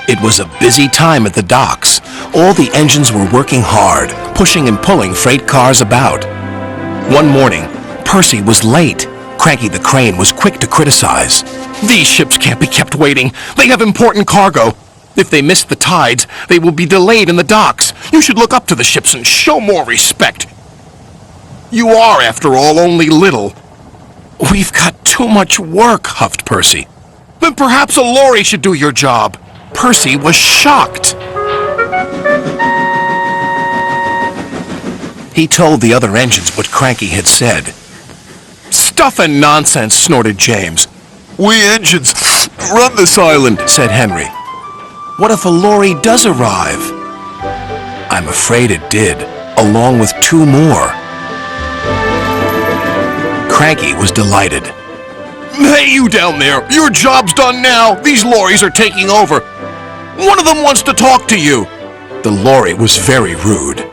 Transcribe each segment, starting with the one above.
It was a busy time at the docks. All the engines were working hard, pushing and pulling freight cars about. One morning, Percy was late. Cranky the Crane was quick to criticize. "These ships can't be kept waiting. They have important cargo. If they miss the tides, they will be delayed in the docks. You should look up to the ships and show more respect. You are, after all, only little." "We've got too much work," huffed Percy. "Then perhaps a lorry should do your job." Percy was shocked. He told the other engines what Cranky had said. "Stuff and nonsense," snorted James. "We engines run this island," said Henry. "What if a lorry does arrive?" I'm afraid it did, along with 2 more. Cranky was delighted. "Hey, you down there! Your job's done now! These lorries are taking over! One of them wants to talk to you!" The lorry was very rude.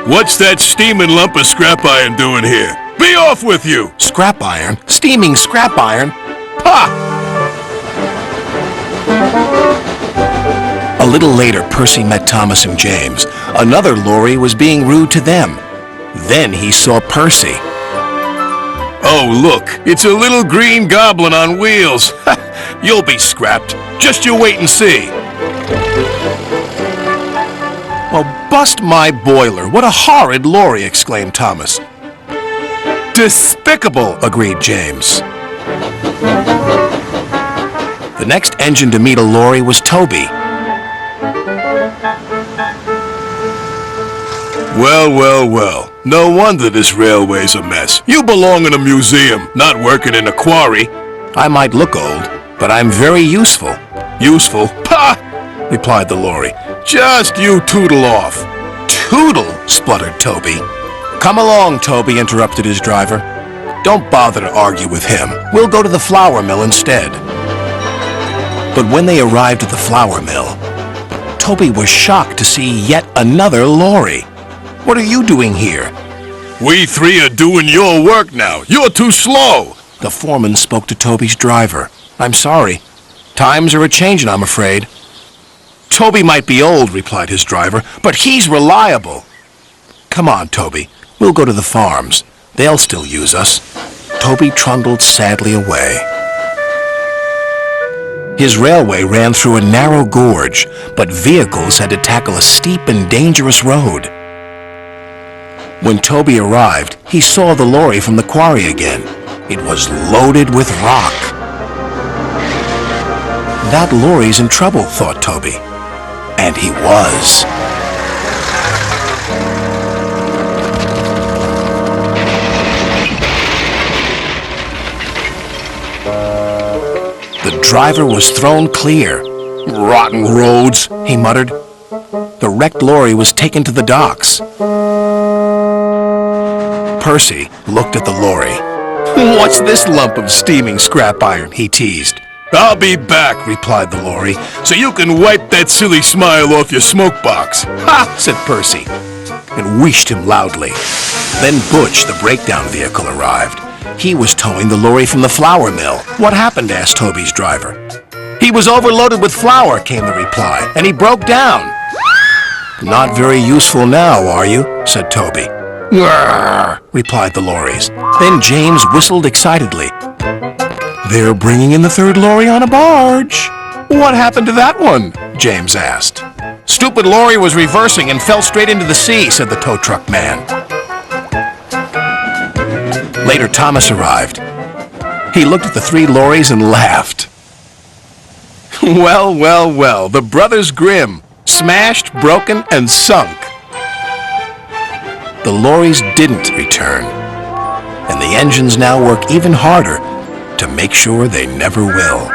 "What's that steaming lump of scrap iron doing here? Be off with you!" Scrap iron? Steaming scrap iron? Ha! A little later, Percy met Thomas and James. Another lorry was being rude to them. Then he saw Percy. "Oh, look, it's a little green goblin on wheels. You'll be scrapped. Just you wait and see." "Well, bust my boiler. What a horrid lorry," exclaimed Thomas. "Despicable," agreed James. The next engine to meet a lorry was Toby. Well, well, well. No wonder this railway's a mess. You belong in a museum, not working in a quarry. "I might look old, but I'm very useful." "Useful? Pah!" replied the lorry. "Just you tootle off." "Tootle?" spluttered Toby. "Come along, Toby," interrupted his driver. "Don't bother to argue with him. We'll go to the flour mill instead." But when they arrived at the flour mill, Toby was shocked to see yet another lorry. "What are you doing here?" "We 3 are doing your work now. You're too slow." The foreman spoke to Toby's driver. "I'm sorry. Times are a-changin', I'm afraid." "Toby might be old," replied his driver, "but he's reliable." "Come on, Toby. We'll go to the farms. They'll still use us." Toby trundled sadly away. His railway ran through a narrow gorge, but vehicles had to tackle a steep and dangerous road. When Toby arrived, he saw the lorry from the quarry again. It was loaded with rock. "That lorry's in trouble," thought Toby. And he was. The driver was thrown clear. "Rotten roads," he muttered. The wrecked lorry was taken to the docks. Percy looked at the lorry. "What's this lump of steaming scrap iron?" he teased. "I'll be back," replied the lorry, "so you can wipe that silly smile off your smoke box." "Ha!" said Percy, and wheeshed him loudly. Then Butch, the breakdown vehicle, arrived. He was towing the lorry from the flour mill. "What happened?" asked Toby's driver. "He was overloaded with flour," came the reply, "and he broke down." "Not very useful now, are you?" said Toby. "Grrr," replied the lorries. Then James whistled excitedly. "They're bringing in the 3rd lorry on a barge." "What happened to that one?" James asked. "Stupid lorry was reversing and fell straight into the sea," said the tow truck man. Later, Thomas arrived. He looked at the 3 lorries and laughed. "Well, well, well, the Brothers Grimm, smashed, broken, and sunk." The lorries didn't return, and the engines now work even harder to make sure they never will.